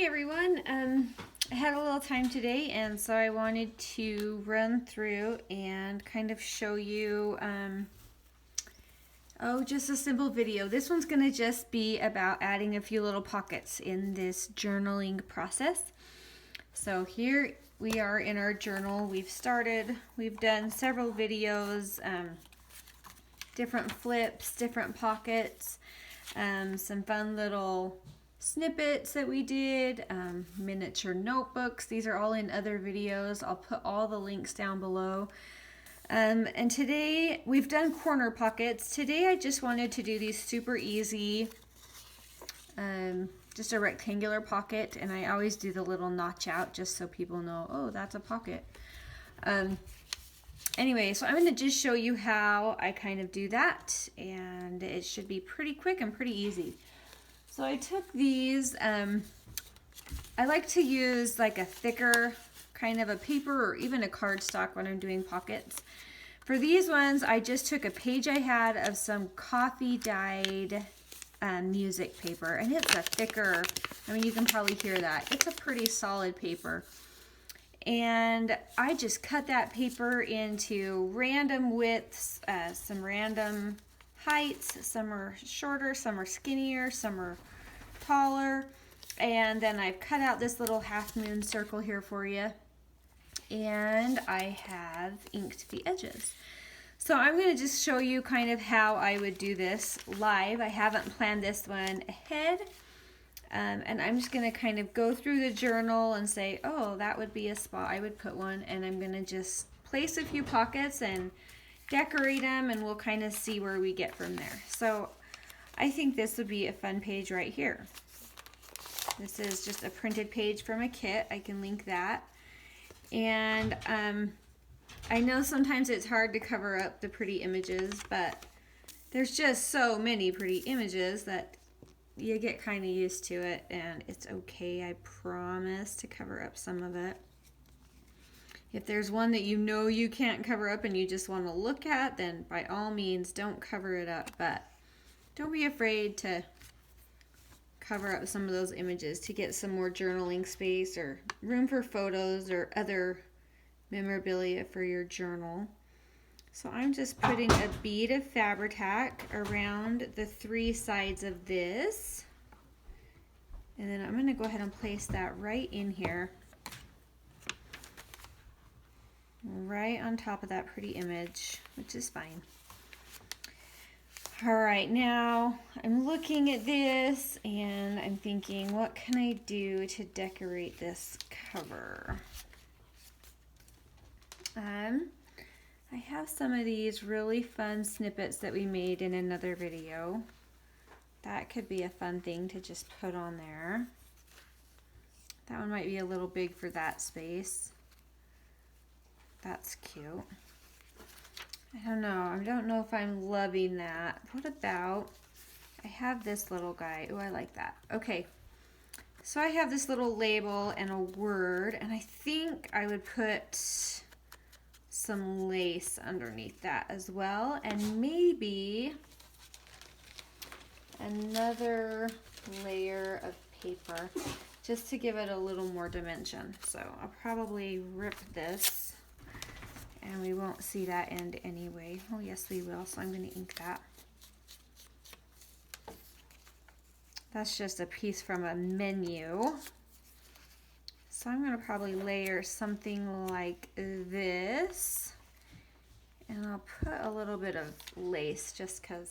Hey everyone, I had a little time today and so I wanted to run through and kind of show you just a simple video. This one's going to just be about adding a few little pockets in this journaling process. So here we are in our journal. We've done several videos, different flips, different pockets, some fun little snippets that we did, miniature notebooks. These are all in other videos. I'll put all the links down below. And today we've done corner pockets. Today I just wanted to do these super easy, just a rectangular pocket, and I always do the little notch out just so people know, oh, that's a pocket. Anyway, so I'm going to just show you how I kind of do that, and it should be pretty quick and pretty easy. So I took these, I like to use like a thicker kind of a paper or even a cardstock when I'm doing pockets. For these ones, I just took a page I had of some coffee dyed music paper, and it's a thicker, I mean, you can probably hear that. It's a pretty solid paper. And I just cut that paper into random widths, some random heights. Some are shorter, some are skinnier, some are taller. And then I've cut out this little half moon circle here for you. And I have inked the edges. So I'm going to just show you kind of how I would do this live. I haven't planned this one ahead. And I'm just going to kind of go through the journal and say, oh, that would be a spot I would put one. And I'm going to just place a few pockets and decorate them, and we'll kind of see where we get from there. So I think this would be a fun page right here. This is just a printed page from a kit. I can link that. And I know sometimes it's hard to cover up the pretty images, but there's just so many pretty images that you get kind of used to it, and it's okay. I promise to cover up some of it. If there's one that you know you can't cover up and you just want to look at, then by all means don't cover it up, but don't be afraid to cover up some of those images to get some more journaling space or room for photos or other memorabilia for your journal. So I'm just putting a bead of Fabri-Tac around the three sides of this. And then I'm going to go ahead and place that right in here. Right on top of that pretty image, which is fine. All right, now I'm looking at this and I'm thinking, what can I do to decorate this cover? I have some of these really fun snippets that we made in another video. That could be a fun thing to just put on there. That one might be a little big for that space. That's cute. I don't know if I'm loving that. What about, I have this little guy. Oh, I like that. Okay. So I have this little label and a word, and I think I would put some lace underneath that as well, and maybe another layer of paper just to give it a little more dimension. So I'll probably rip this, and we won't see that end anyway. Oh yes, we will, so I'm going to ink that. That's just a piece from a menu. So I'm going to probably layer something like this, and I'll put a little bit of lace just because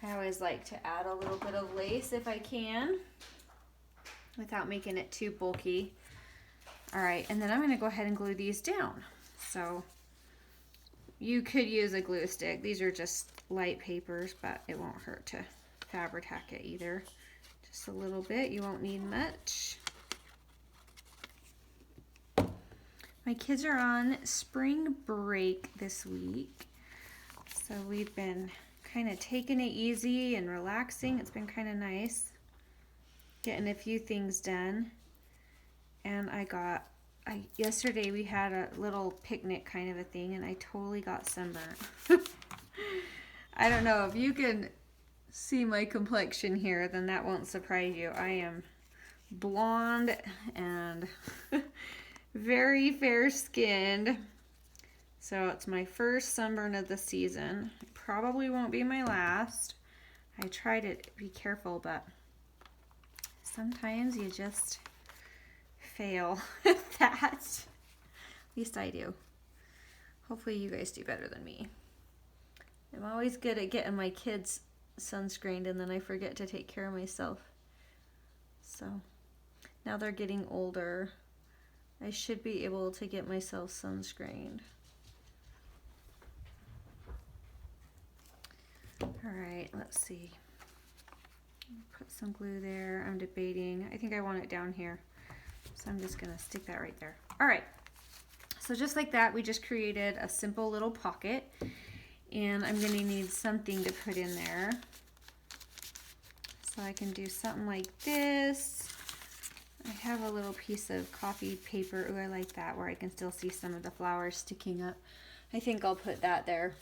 I always like to add a little bit of lace if I can without making it too bulky. All right, and then I'm going to go ahead and glue these down. So you could use a glue stick. These are just light papers, but it won't hurt to Fabri-Tac it either. Just a little bit, you won't need much. My kids are on spring break this week, so we've been kind of taking it easy and relaxing. It's been kind of nice, getting a few things done. And yesterday we had a little picnic kind of a thing, and I totally got sunburnt. I don't know if you can see my complexion here, then that won't surprise you. I am blonde and very fair skinned. So it's my first sunburn of the season. It probably won't be my last. I try to be careful, but sometimes you just fail at that. At least I do. Hopefully you guys do better than me. I'm always good at getting my kids sunscreened and then I forget to take care of myself. So now they're getting older. I should be able to get myself sunscreened. All right, let's see. Put some glue there. I'm debating. I think I want it down here. So I'm just gonna stick that right there. All right, so just like that, we just created a simple little pocket, and I'm gonna need something to put in there. So I can do something like this. I have a little piece of coffee paper. Ooh, I like that, where I can still see some of the flowers sticking up. I think I'll put that there.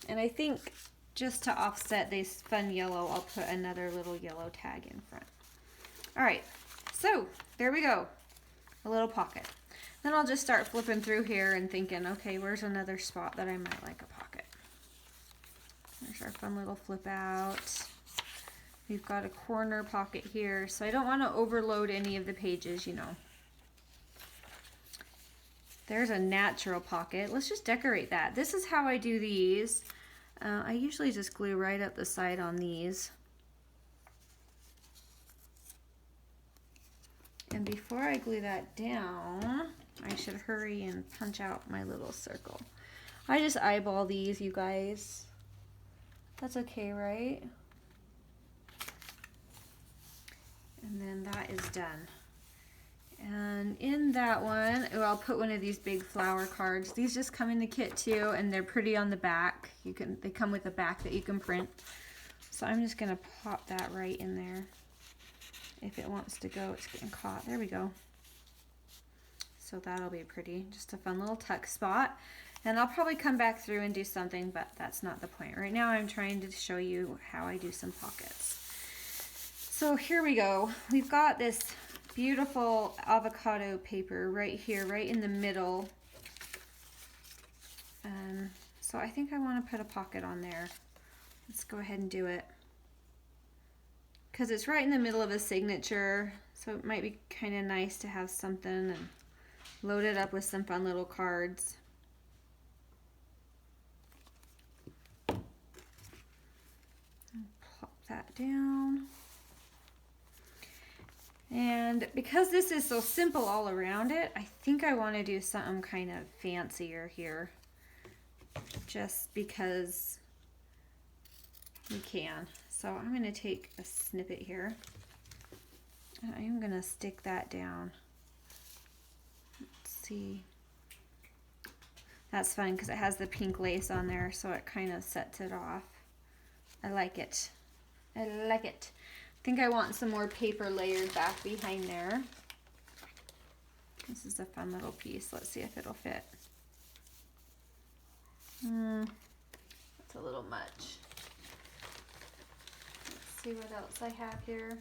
And I think just to offset this fun yellow, I'll put another little yellow tag in front. All right, so there we go, a little pocket. Then I'll just start flipping through here and thinking, okay, where's another spot that I might like a pocket? There's our fun little flip out. We've got a corner pocket here, so I don't want to overload any of the pages, you know. There's a natural pocket. Let's just decorate that. This is how I do these. I usually just glue right up the side on these. And before I glue that down, I should hurry and punch out my little circle. I just eyeball these, you guys. That's okay, right? And then that is done. And in that one, I'll put one of these big flower cards. These just come in the kit too, and they're pretty on the back. They come with a back that you can print. So I'm just gonna pop that right in there. If it wants to go, it's getting caught. There we go. So that'll be pretty. Just a fun little tuck spot. And I'll probably come back through and do something, but that's not the point. Right now I'm trying to show you how I do some pockets. So here we go. We've got this beautiful avocado paper right here, right in the middle. So I think I want to put a pocket on there. Let's go ahead and do it. Because it's right in the middle of a signature, so it might be kind of nice to have something and load it up with some fun little cards. Pop that down. And because this is so simple all around it, I think I want to do something kind of fancier here. Just because we can. So I'm going to take a snippet here. And I'm going to stick that down. Let's see. That's fun because it has the pink lace on there, so it kind of sets it off. I like it. I like it. I think I want some more paper layered back behind there. This is a fun little piece. Let's see if it'll fit. That's a little much. Let's see what else I have here.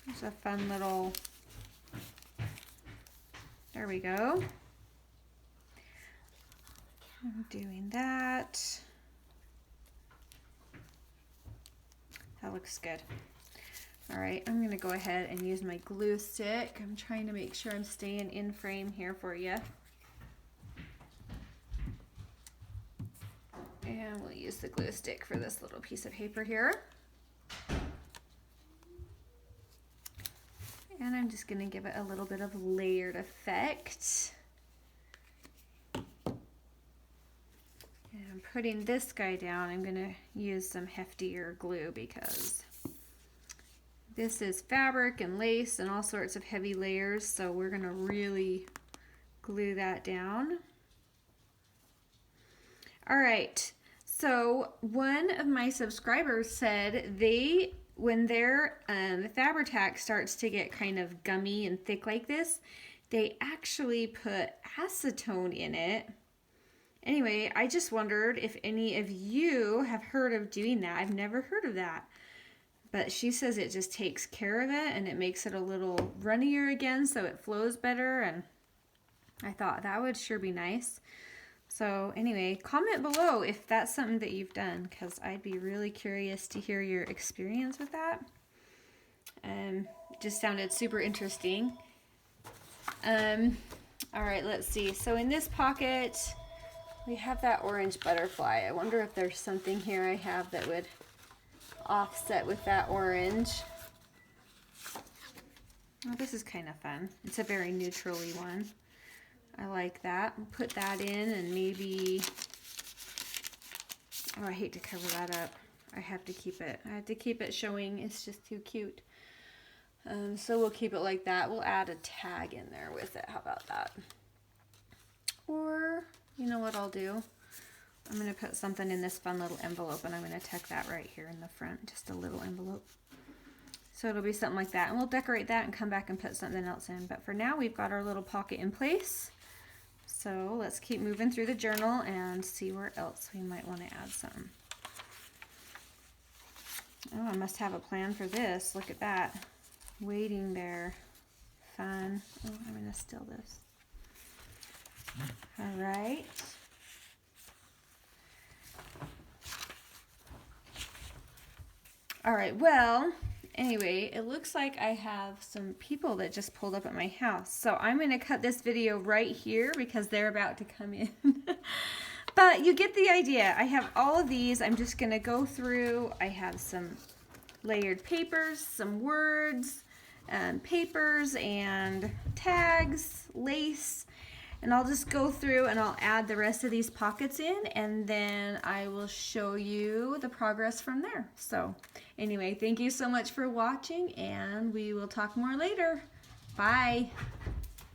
There's a fun little, there we go. I'm doing that. That looks good. All right, I'm gonna go ahead and use my glue stick. I'm trying to make sure I'm staying in frame here for you. And we'll use the glue stick for this little piece of paper here. And I'm just gonna give it a little bit of layered effect. And I'm putting this guy down. I'm gonna use some heftier glue because this is fabric and lace and all sorts of heavy layers, so we're gonna really glue that down. All right, so one of my subscribers said when their Fabri-Tac starts to get kind of gummy and thick like this, they actually put acetone in it. Anyway, I just wondered if any of you have heard of doing that. I've never heard of that. But she says it just takes care of it and it makes it a little runnier again so it flows better, and I thought that would sure be nice. So anyway, comment below if that's something that you've done, because I'd be really curious to hear your experience with that. It just sounded super interesting. All right, let's see. So in this pocket, we have that orange butterfly. I wonder if there's something here I have that would offset with that orange. Oh, this is kind of fun. It's a very neutrally one. I like that. We'll put that in, and maybe, oh, I hate to cover that up. I have to keep it showing. It's just too cute. So we'll keep it like that. We'll add a tag in there with it. How about that? Or, you know what I'll do? I'm going to put something in this fun little envelope, and I'm going to tuck that right here in the front, just a little envelope. So it'll be something like that, and we'll decorate that and come back and put something else in. But for now, we've got our little pocket in place. So let's keep moving through the journal and see where else we might want to add something. Oh, I must have a plan for this. Look at that. Waiting there. Fun. Oh, I'm going to still this. All right. All right, well, anyway, it looks like I have some people that just pulled up at my house. So I'm going to cut this video right here because they're about to come in. But you get the idea. I have all of these. I'm just going to go through. I have some layered papers, some words, papers and tags, lace. And I'll just go through and I'll add the rest of these pockets in, and then I will show you the progress from there. So anyway, thank you so much for watching, and we will talk more later. Bye.